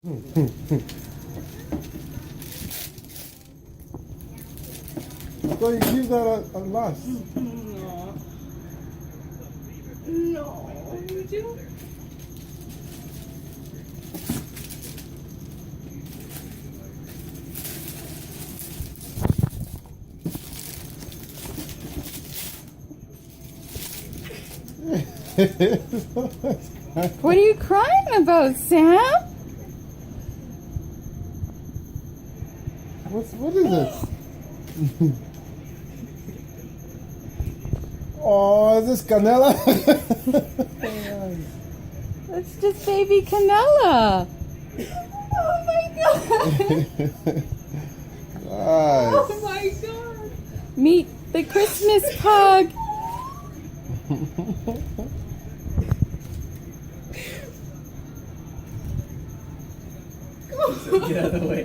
So you give that a last. No. No, you do. What are you crying about, Sam? What is it? Oh, is this Canela? That's just baby Canela. Oh my god. Nice. Oh my god. Meet the Christmas pug. Get out of the way.